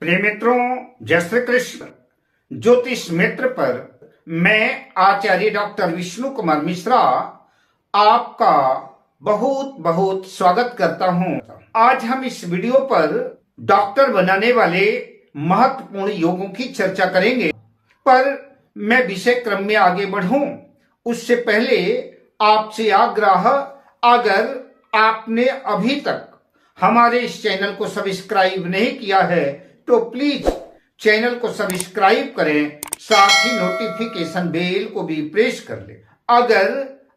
प्रिय मित्रों, जय श्री कृष्ण। ज्योतिष मित्र पर मैं आचार्य डॉक्टर विष्णु कुमार मिश्रा आपका बहुत बहुत स्वागत करता हूं। आज हम इस वीडियो पर डॉक्टर बनाने वाले महत्वपूर्ण योगों की चर्चा करेंगे, पर मैं विषय क्रम में आगे बढ़ूं उससे पहले आपसे आग्रह, अगर आपने अभी तक हमारे इस चैनल को सब्सक्राइब नहीं किया है तो प्लीज चैनल को सब्सक्राइब करें, साथ ही नोटिफिकेशन बेल को भी प्रेस कर लें। अगर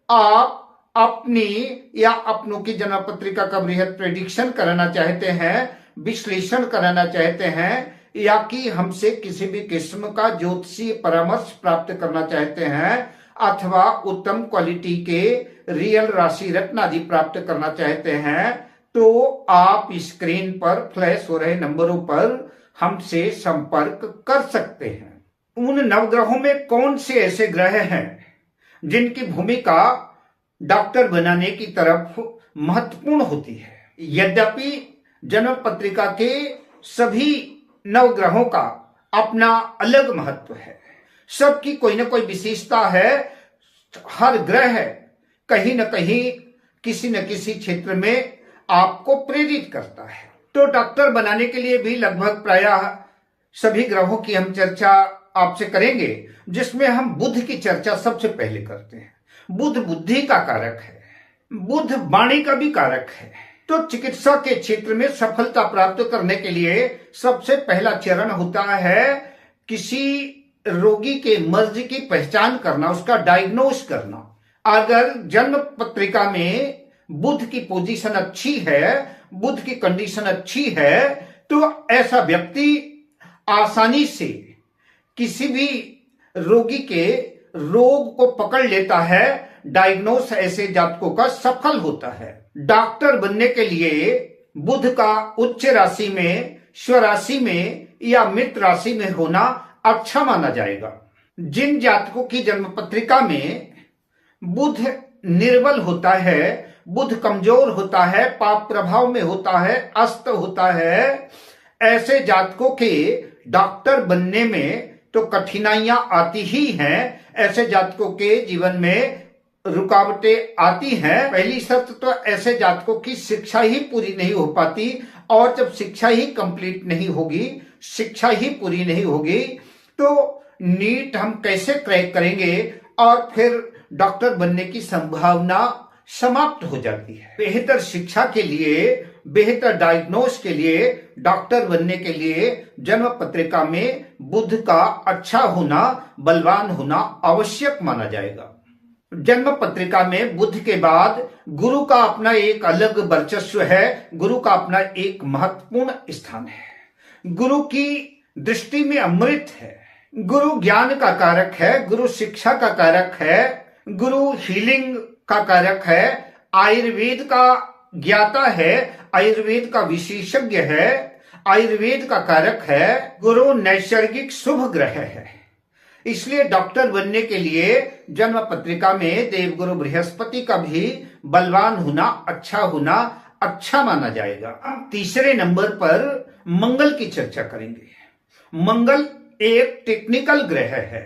आप अपनी या अपनों की जन्म पत्रिका का बृहद प्रेडिक्शन कराना चाहते हैं, विश्लेषण कराना चाहते हैं, या कि हमसे किसी भी किस्म का ज्योतिषीय परामर्श प्राप्त करना चाहते हैं, अथवा उत्तम क्वालिटी के रियल राशि रत्न आदि प्राप्त करना चाहते हैं, तो आप स्क्रीन पर फ्लैश हो रहे नंबरों पर हमसे संपर्क कर सकते हैं। उन नवग्रहों में कौन से ऐसे ग्रह हैं जिनकी भूमिका डॉक्टर बनाने की तरफ महत्वपूर्ण होती है। यद्यपि जन्म पत्रिका के सभी नवग्रहों का अपना अलग महत्व है, सबकी कोई ना कोई विशेषता है। हर ग्रह कहीं न कहीं किसी न किसी क्षेत्र में आपको प्रेरित करता है। तो डॉक्टर बनाने के लिए भी लगभग प्रायः सभी ग्रहों की हम चर्चा आपसे करेंगे, जिसमें हम बुध की चर्चा सबसे पहले करते हैं। बुध बुद्धि का कारक है, बुध वाणी का भी कारक है। तो चिकित्सा के क्षेत्र में सफलता प्राप्त करने के लिए सबसे पहला चरण होता है किसी रोगी के मर्ज की पहचान करना, उसका डायग्नोस करना। अगर जन्म पत्रिका में बुध की पोजीशन अच्छी है, बुध की कंडीशन अच्छी है, तो ऐसा व्यक्ति आसानी से किसी भी रोगी के रोग को पकड़ लेता है। डायग्नोस ऐसे जातकों का सफल होता है। डॉक्टर बनने के लिए बुध का उच्च राशि में, स्वराशि में या मित्र राशि में होना अच्छा माना जाएगा। जिन जातकों की जन्म पत्रिका में बुध निर्बल होता है, बुध कमजोर होता है, पाप प्रभाव में होता है, अस्त होता है, ऐसे जातकों के डॉक्टर बनने में तो कठिनाइयां आती ही हैं। ऐसे जातकों के जीवन में रुकावटें आती हैं। पहली शर्त तो ऐसे जातकों की शिक्षा ही पूरी नहीं हो पाती, और जब शिक्षा ही कंप्लीट नहीं होगी, शिक्षा ही पूरी नहीं होगी, तो नीट हम कैसे क्रैक करेंगे, और फिर डॉक्टर बनने की संभावना समाप्त हो जाती है। बेहतर शिक्षा के लिए, बेहतर डायग्नोस के लिए, डॉक्टर बनने के लिए जन्म पत्रिका में बुध का अच्छा होना, बलवान होना आवश्यक माना जाएगा। जन्म पत्रिका में बुध के बाद गुरु का अपना एक अलग वर्चस्व है, गुरु का अपना एक महत्वपूर्ण स्थान है। गुरु की दृष्टि में अमृत है। गुरु ज्ञान का कारक है, गुरु शिक्षा का कारक है, गुरु हीलिंग का कारक है, आयुर्वेद का ज्ञाता है, आयुर्वेद का विशेषज्ञ है, आयुर्वेद का कारक है। गुरु नैसर्गिक शुभ ग्रह है। इसलिए डॉक्टर बनने के लिए जन्म पत्रिका में देवगुरु बृहस्पति का भी बलवान होना, अच्छा होना अच्छा माना जाएगा। हम तीसरे नंबर पर मंगल की चर्चा करेंगे। मंगल एक टेक्निकल ग्रह है।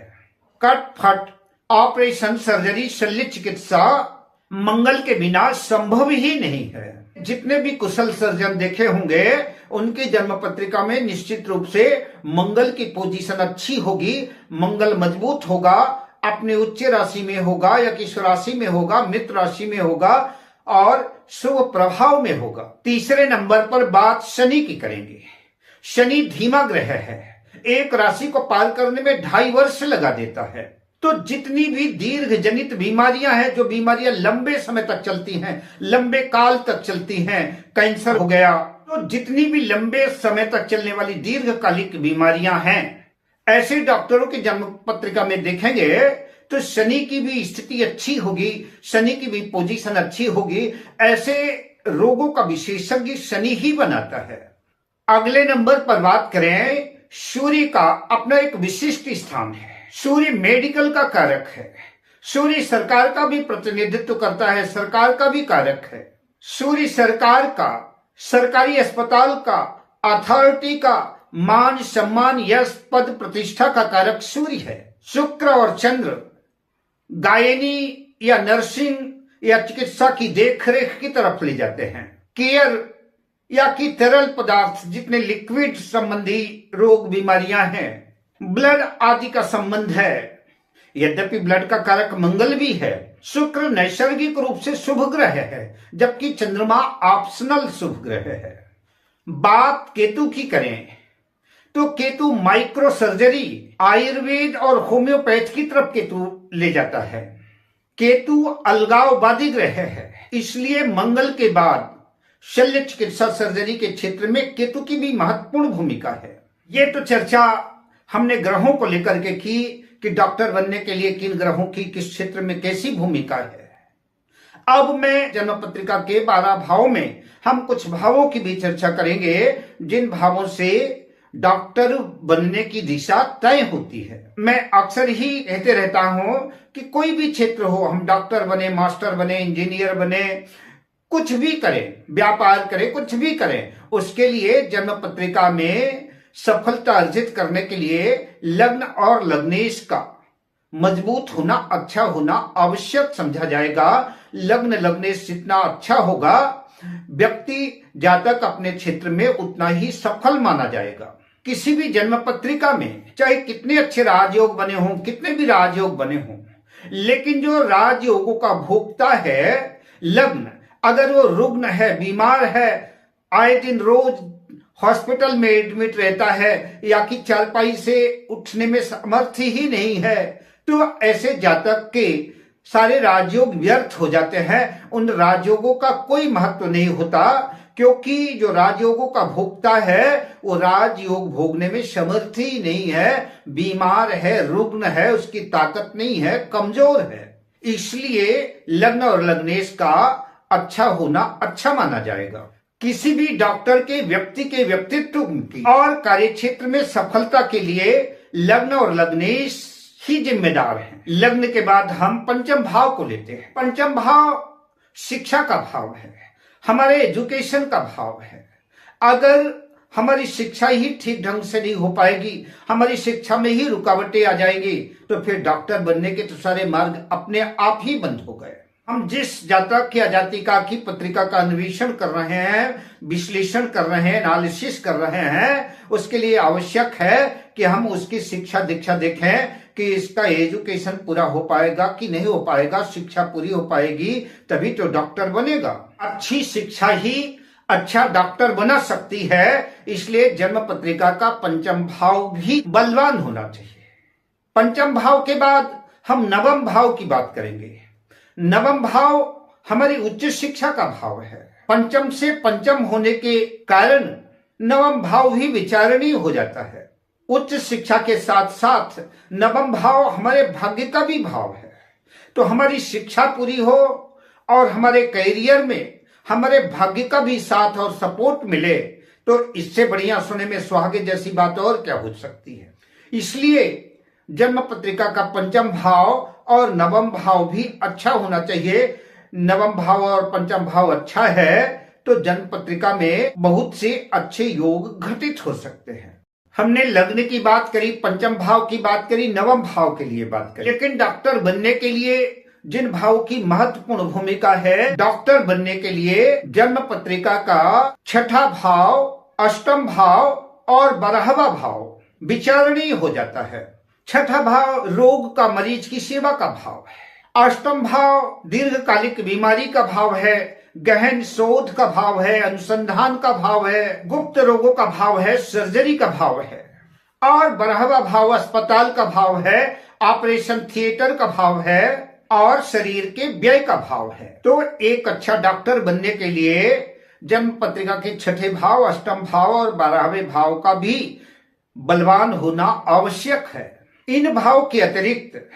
कट फट, ऑपरेशन, सर्जरी, शल्य चिकित्सा मंगल के बिना संभव ही नहीं है। जितने भी कुशल सर्जन देखे होंगे, उनकी जन्म पत्रिका में निश्चित रूप से मंगल की पोजीशन अच्छी होगी, मंगल मजबूत होगा, अपने उच्च राशि में होगा या कि स्वराशि में होगा, मित्र राशि में होगा और शुभ प्रभाव में होगा। तीसरे नंबर पर बात शनि की करेंगे। शनि धीमा ग्रह है, एक राशि को पार करने में 2.5 वर्ष लगा देता है। तो जितनी भी दीर्घ जनित बीमारियां हैं, जो बीमारियां लंबे समय तक चलती हैं, लंबे काल तक चलती हैं, कैंसर हो गया, तो जितनी भी लंबे समय तक चलने वाली दीर्घकालिक बीमारियां हैं, ऐसे डॉक्टरों की जन्म पत्रिका में देखेंगे तो शनि की भी स्थिति अच्छी होगी, शनि की भी पोजीशन अच्छी होगी। ऐसे रोगों का विशेषज्ञ शनि ही बनाता है। अगले नंबर पर बात करें, सूर्य का अपना एक विशिष्ट स्थान है। सूर्य मेडिकल का कारक है। सूर्य सरकार का भी प्रतिनिधित्व करता है, सरकार का भी कारक है। सूर्य सरकार का, सरकारी अस्पताल का, अथॉरिटी का, मान सम्मान यश पद प्रतिष्ठा का कारक सूर्य है। शुक्र और चंद्र गायनी या नर्सिंग या चिकित्सा की देखरेख की तरफ ले जाते हैं। केयर या कि तरल पदार्थ जितने लिक्विड संबंधी रोग बीमारियां हैं, ब्लड आदि का संबंध है। यद्यपि ब्लड का कारक मंगल भी है। शुक्र नैसर्गिक रूप से शुभ ग्रह है, जबकि चंद्रमा ऑप्शनल शुभ ग्रह है। बात केतु की करें तो केतु माइक्रो सर्जरी, आयुर्वेद और होम्योपैथ की तरफ केतु ले जाता है। केतु अलगाववादी ग्रह है, इसलिए मंगल के बाद शल्य चिकित्सा सर्जरी के क्षेत्र में केतु की भी महत्वपूर्ण भूमिका है। ये तो चर्चा हमने ग्रहों को लेकर के की कि डॉक्टर बनने के लिए किन ग्रहों की किस क्षेत्र में कैसी भूमिका है। अब मैं जन्म पत्रिका के 12 भावों में हम कुछ भावों की भी चर्चा करेंगे, जिन भावों से डॉक्टर बनने की दिशा तय होती है। मैं अक्सर ही कहते रहता हूं कि कोई भी क्षेत्र हो, हम डॉक्टर बने, मास्टर बने, इंजीनियर बने, कुछ भी करें, व्यापार करें, कुछ भी करें, उसके लिए जन्म पत्रिका में सफलता अर्जित करने के लिए लग्न और लग्नेश का मजबूत होना, अच्छा होना आवश्यक समझा जाएगा। लग्न लग्नेश जितना अच्छा होगा, व्यक्ति जातक अपने क्षेत्र में उतना ही सफल माना जाएगा। किसी भी जन्म पत्रिका में चाहे कितने अच्छे राजयोग बने हों, कितने भी राजयोग बने हों, लेकिन जो राजयोगों का भोक्ता है लग्न, अगर वो रुग्ण है, बीमार है, आए दिन रोज हॉस्पिटल में एडमिट रहता है या कि चारपाई से उठने में समर्थ ही नहीं है, तो ऐसे जातक के सारे राजयोग व्यर्थ हो जाते हैं। उन राजयोगों का कोई महत्व नहीं होता, क्योंकि जो राजयोगों का भोक्ता है वो राजयोग भोगने में समर्थ ही नहीं है, बीमार है, रुग्ण है, उसकी ताकत नहीं है, कमजोर है। इसलिए लग्न और लग्नेश का अच्छा होना अच्छा माना जाएगा। किसी भी डॉक्टर के व्यक्तित्व की और कार्यक्षेत्र में सफलता के लिए लग्न और लग्नेश ही जिम्मेदार हैं। लग्न के बाद हम पंचम भाव को लेते हैं। पंचम भाव शिक्षा का भाव है, हमारे एजुकेशन का भाव है। अगर हमारी शिक्षा ही ठीक ढंग से नहीं हो पाएगी, हमारी शिक्षा में ही रुकावटें आ जाएंगी, तो फिर डॉक्टर बनने के तो सारे मार्ग अपने आप ही बंद हो गए। हम जिस जातक या जातिका की पत्रिका का अन्वेषण कर रहे हैं, विश्लेषण कर रहे हैं, एनालिसिस कर रहे हैं, उसके लिए आवश्यक है कि हम उसकी शिक्षा दीक्षा देखें कि इसका एजुकेशन पूरा हो पाएगा कि नहीं हो पाएगा। शिक्षा पूरी हो पाएगी तभी तो डॉक्टर बनेगा। अच्छी शिक्षा ही अच्छा डॉक्टर बना सकती है। इसलिए जन्म पत्रिका का पंचम भाव भी बलवान होना चाहिए। पंचम भाव के बाद हम नवम भाव की बात करेंगे। नवम भाव हमारी उच्च शिक्षा का भाव है। पंचम से पंचम होने के कारण नवम भाव ही विचारणीय हो जाता है। उच्च शिक्षा के साथ साथ नवम भाव हमारे भाग्य का भी भाव है। तो हमारी शिक्षा पूरी हो और हमारे करियर में हमारे भाग्य का भी साथ और सपोर्ट मिले, तो इससे बढ़िया सोने में सुहागे जैसी बात और क्या हो सकती है। इसलिए जन्म पत्रिका का पंचम भाव और नवम भाव भी अच्छा होना चाहिए। नवम भाव और पंचम भाव अच्छा है तो जन्म पत्रिका में बहुत से अच्छे योग घटित हो सकते हैं। हमने लग्न की बात करी, पंचम भाव की बात करी, नवम भाव के लिए बात करी, लेकिन डॉक्टर बनने के लिए जिन भाव की महत्वपूर्ण भूमिका है, डॉक्टर बनने के लिए जन्म पत्रिका का छठा भाव, अष्टम भाव और 12वां भाव विचारणीय हो जाता है। छठा भाव रोग का, मरीज की सेवा का भाव है। अष्टम भाव दीर्घकालिक बीमारी का भाव है, गहन शोध का भाव है, अनुसंधान का भाव है, गुप्त रोगों का भाव है, सर्जरी का भाव है। और 12वां भाव अस्पताल का भाव है, ऑपरेशन थिएटर का भाव है और शरीर के व्यय का भाव है। तो एक अच्छा डॉक्टर बनने के लिए जन्म पत्रिका के छठे भाव, अष्टम भाव और 12वें भाव का भी बलवान होना आवश्यक है। इन भाव के अतिरिक्त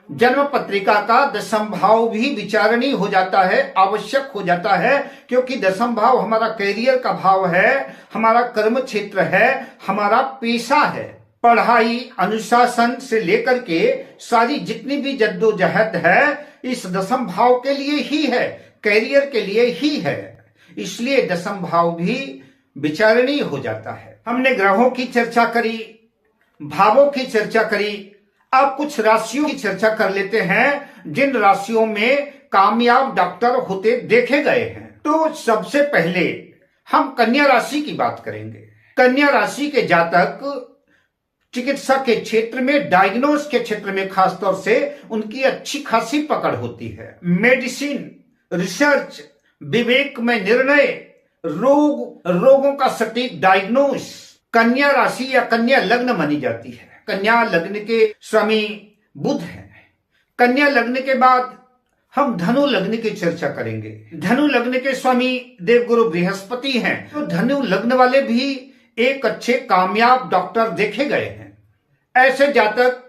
जन्म पत्रिका का दसम भाव भी विचारणीय हो जाता है, आवश्यक हो जाता है, क्योंकि दसम भाव हमारा कैरियर का भाव है, हमारा कर्म क्षेत्र है, हमारा पेशा है। पढ़ाई, अनुशासन से लेकर के सारी जितनी भी जद्दोजहद है इस दसम भाव के लिए ही है, कैरियर के लिए ही है। इसलिए दसम भाव भी विचारणीय हो जाता है। हमने ग्रहों की चर्चा करी, भावों की चर्चा करी। अब कुछ राशियों की चर्चा कर लेते हैं जिन राशियों में कामयाब डॉक्टर होते देखे गए हैं। तो सबसे पहले हम कन्या राशि की बात करेंगे। कन्या राशि के जातक चिकित्सा के क्षेत्र में, डायग्नोस के क्षेत्र में खासतौर से उनकी अच्छी खासी पकड़ होती है। मेडिसिन, रिसर्च, विवेक में निर्णय, रोगों का सटीक डायग्नोस कन्या राशि या कन्या लग्न मानी जाती है। कन्या लग्न के स्वामी बुध हैं। कन्या लग्न के बाद हम धनु लग्न की चर्चा करेंगे। धनु लग्न के स्वामी देवगुरु बृहस्पति हैं। तो धनु लग्न वाले भी एक अच्छे कामयाब डॉक्टर देखे गए हैं। ऐसे जातक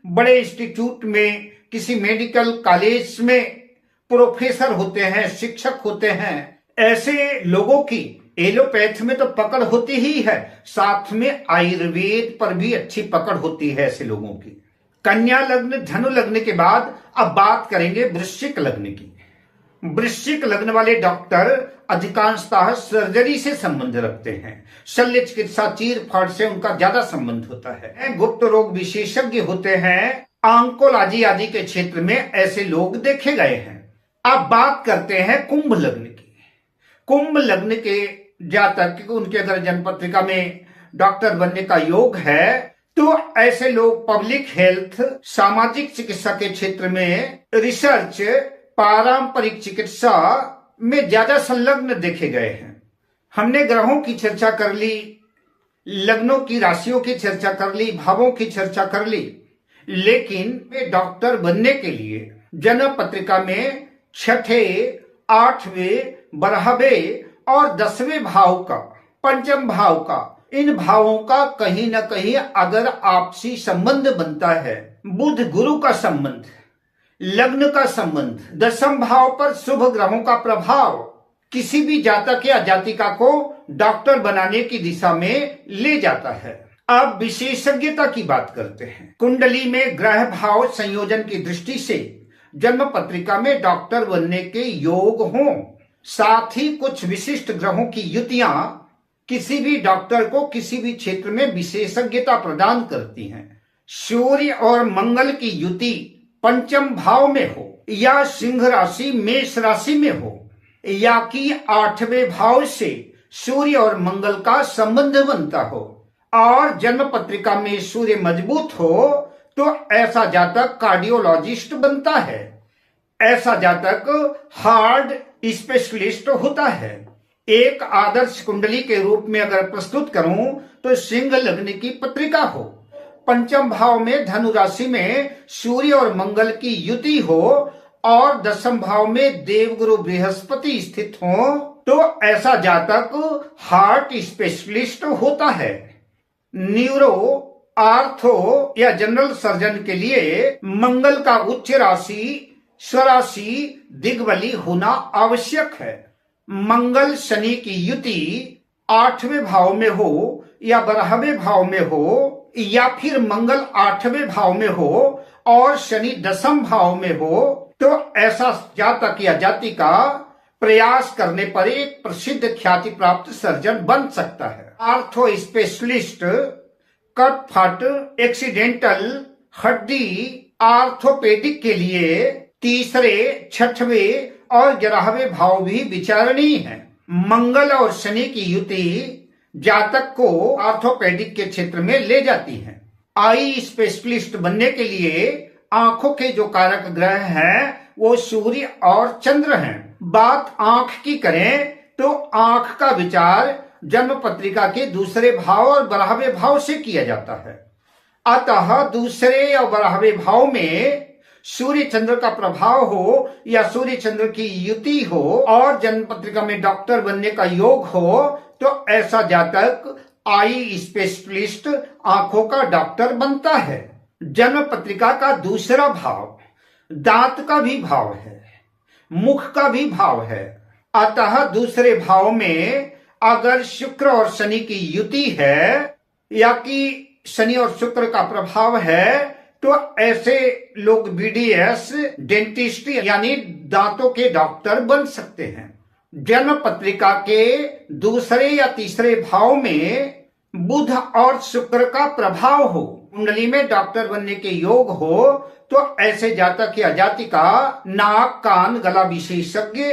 बड़े इंस्टीट्यूट में, किसी मेडिकल कॉलेज में प्रोफेसर होते हैं, शिक्षक होते हैं। ऐसे लोगों की एलोपैथ में तो पकड़ होती ही है, साथ में आयुर्वेद पर भी अच्छी पकड़ होती है ऐसे लोगों की। कन्या लग्न, धनु लग्न के बाद अब बात करेंगे वृश्चिक लग्न की। वृश्चिक लग्न वाले डॉक्टर अधिकांशतः सर्जरी से संबंध रखते हैं। शल्य चिकित्सा, चीर फाड़ से उनका ज्यादा संबंध होता है। गुप्त रोग विशेषज्ञ होते हैं। ऑन्कोलॉजी आदि के क्षेत्र में ऐसे लोग देखे गए हैं। अब बात करते हैं कुंभ लग्न की। कुंभ लग्न के जातक, उनके अगर जन्म पत्रिका में डॉक्टर बनने का योग है तो ऐसे लोग पब्लिक हेल्थ, सामाजिक चिकित्सा के क्षेत्र में, रिसर्च, पारंपरिक चिकित्सा में ज्यादा संलग्न देखे गए हैं। हमने ग्रहों की चर्चा कर ली, लग्नों की, राशियों की चर्चा कर ली, भावों की चर्चा कर ली, लेकिन वे डॉक्टर बनने के लिए जन्म पत्रिका में छठे, आठवें, 12वें और 10वें भाव का, पंचम भाव का, इन भावों का कहीं ना कहीं अगर आपसी संबंध बनता है, बुध गुरु का संबंध, लग्न का संबंध, 10वें भाव पर शुभ ग्रहों का प्रभाव किसी भी जातक या जातिका को डॉक्टर बनाने की दिशा में ले जाता है। अब विशेषज्ञता की बात करते हैं। कुंडली में ग्रह भाव संयोजन की दृष्टि से जन्म पत्रिका में डॉक्टर बनने के योग हों, साथ ही कुछ विशिष्ट ग्रहों की युतियां किसी भी डॉक्टर को किसी भी क्षेत्र में विशेषज्ञता प्रदान करती हैं। सूर्य और मंगल की युति पंचम भाव में हो, या सिंह राशि मेष राशि में हो, या कि 8वें भाव से सूर्य और मंगल का संबंध बनता हो, और जन्म पत्रिका में सूर्य मजबूत हो, तो ऐसा जातक कार्डियोलॉजिस्ट बनता है। ऐसा जातक हार्ट स्पेशलिस्ट होता है। एक आदर्श कुंडली के रूप में अगर प्रस्तुत करूं तो सिंह लग्न की पत्रिका हो, पंचम भाव में धनु राशि में सूर्य और मंगल की युति हो, और 10वें भाव में देवगुरु बृहस्पति स्थित हो, तो ऐसा जातक हार्ट स्पेशलिस्ट होता है। न्यूरो, आर्थो या जनरल सर्जन के लिए मंगल का उच्च राशि, स्वराशि, दिग्बली होना आवश्यक है। मंगल शनि की युति 8वें भाव में हो या 12वें भाव में हो, या फिर मंगल 8वें भाव में हो और शनि 10वें भाव में हो, तो ऐसा जातक या जातिका प्रयास करने पर एक प्रसिद्ध ख्याति प्राप्त सर्जन बन सकता है। आर्थो स्पेशलिस्ट कट फाट, एक्सीडेंटल, हड्डी, आर्थोपेडिक के लिए 3, 6वें और 11वें भाव भी विचारणीय है। मंगल और शनि की युति जातक को आर्थोपेडिक के क्षेत्र में ले जाती है। आई स्पेशलिस्ट बनने के लिए आंखों के जो कारक ग्रह हैं वो सूर्य और चंद्र हैं। बात आंख की करें तो आंख का विचार जन्म पत्रिका के 2 भाव और 12वें भाव से किया जाता है। अतः 2 और 12वें भाव में सूर्य चंद्र का प्रभाव हो या सूर्य चंद्र की युति हो और जन्म पत्रिका में डॉक्टर बनने का योग हो, तो ऐसा जातक आई स्पेशलिस्ट, आंखों का डॉक्टर बनता है। जन्म पत्रिका का 2 भाव दांत का भी भाव है, मुख का भी भाव है। अतः 2 भाव में अगर शुक्र और शनि की युति है या कि शनि और शुक्र का प्रभाव है, तो ऐसे लोग बीडीएस, डेंटिस्ट यानी दांतों के डॉक्टर बन सकते हैं। जन्म पत्रिका के 2 या 3 भाव में बुध और शुक्र का प्रभाव हो, कुंडली में डॉक्टर बनने के योग हो, तो ऐसे जातक या जातिका नाक कान गला विशेषज्ञ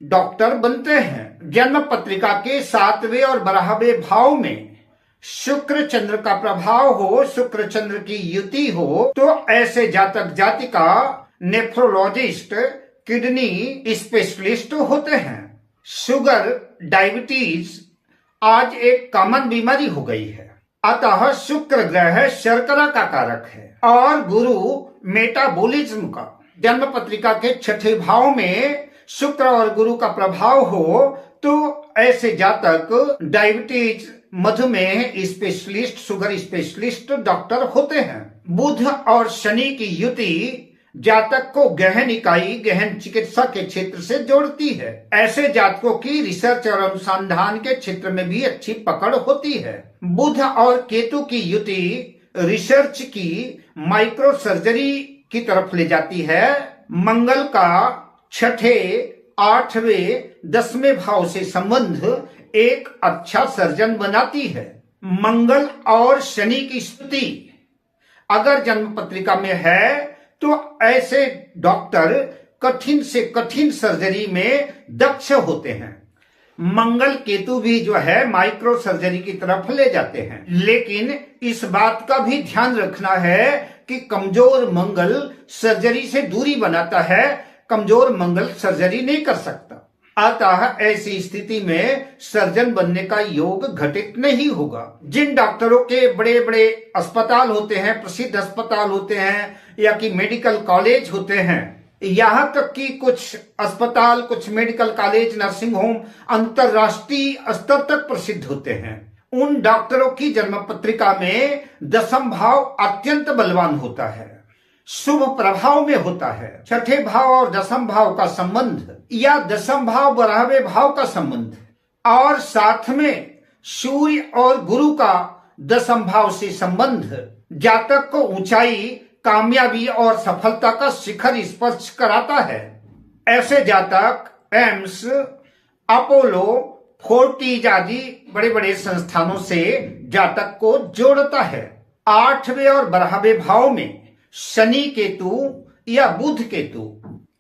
डॉक्टर बनते हैं। जन्म पत्रिका के 7वें और 12वें भाव में शुक्र चंद्र का प्रभाव हो, शुक्र चंद्र की युति हो, तो ऐसे जातक जातिका नेफ्रोलॉजिस्ट, किडनी स्पेशलिस्ट होते हैं। शुगर, डायबिटीज आज एक कॉमन बीमारी हो गई है। अतः शुक्र ग्रह शर्करा का कारक है और गुरु मेटाबॉलिज्म का। जन्म पत्रिका के 6ठे भाव में शुक्र और गुरु का प्रभाव हो, तो ऐसे जातक डायबिटीज, मधुमेह स्पेशलिस्ट, शुगर स्पेशलिस्ट डॉक्टर होते हैं। बुध और शनि की युति जातक को गहन इकाई, गहन चिकित्सा के क्षेत्र से जोड़ती है। ऐसे जातकों की रिसर्च और अनुसंधान के क्षेत्र में भी अच्छी पकड़ होती है। बुध और केतु की युति रिसर्च की, माइक्रो सर्जरी की तरफ ले जाती है। मंगल का 6ठे, 8वें, 10वें भाव से संबंध एक अच्छा सर्जन बनाती है। मंगल और शनि की स्थिति अगर जन्म पत्रिका में है, तो ऐसे डॉक्टर कठिन से कठिन सर्जरी में दक्ष होते हैं। मंगल केतु भी जो है माइक्रो सर्जरी की तरफ ले जाते हैं, लेकिन इस बात का भी ध्यान रखना है कि कमजोर मंगल सर्जरी से दूरी बनाता है, कमजोर मंगल सर्जरी नहीं कर सकता। अतः ऐसी स्थिति में सर्जन बनने का योग घटित नहीं होगा। जिन डॉक्टरों के बड़े बड़े अस्पताल होते हैं, प्रसिद्ध अस्पताल होते हैं, या कि मेडिकल कॉलेज होते हैं, यहाँ तक कि कुछ अस्पताल, कुछ मेडिकल कॉलेज, नर्सिंग होम अंतरराष्ट्रीय स्तर तक प्रसिद्ध होते हैं, उन डॉक्टरों की जन्म पत्रिका में 10वां भाव अत्यंत बलवान होता है, शुभ प्रभाव में होता है। 6ठे भाव और 10वां भाव का संबंध या 10वां भाव 12वें भाव का संबंध, और साथ में सूर्य और गुरु का 10वां भाव से संबंध जातक को ऊंचाई, कामयाबी और सफलता का शिखर स्पर्श कराता है। ऐसे जातक एम्स, अपोलो, फोर्टिज आदि बड़े बड़े संस्थानों से जातक को जोड़ता है। 8वें और 12वें भाव में शनि केतु या बुध केतु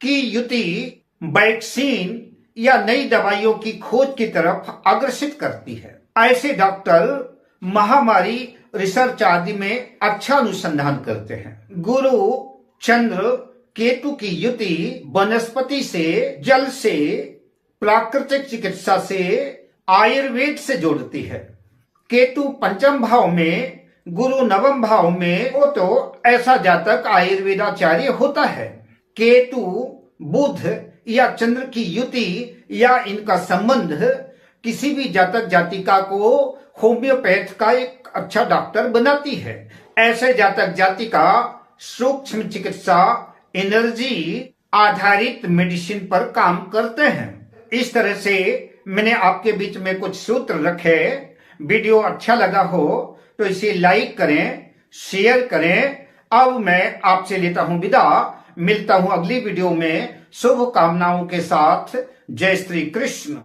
की युति वैक्सीन या नई दवाइयों की खोज की तरफ अग्रसित करती है। ऐसे डॉक्टर महामारी रिसर्च आदि में अच्छा अनुसंधान करते हैं। गुरु चंद्र केतु की युति वनस्पति से, जल से, प्राकृतिक चिकित्सा से, आयुर्वेद से जोड़ती है। केतु 5वें भाव में, गुरु 9वें भाव में हो, तो ऐसा जातक आयुर्वेदाचार्य होता है। केतु, बुध या चंद्र की युति या इनका संबंध किसी भी जातक जातिका को होम्योपैथ का एक अच्छा डॉक्टर बनाती है। ऐसे जातक जातिका सूक्ष्म चिकित्सा, एनर्जी आधारित मेडिसिन पर काम करते हैं। इस तरह से मैंने आपके बीच में कुछ सूत्र रखे। वीडियो अच्छा लगा हो तो इसे लाइक करें, शेयर करें। अब मैं आपसे लेता हूं विदा, मिलता हूं अगली वीडियो में शुभ कामनाओं के साथ। जय श्री कृष्ण।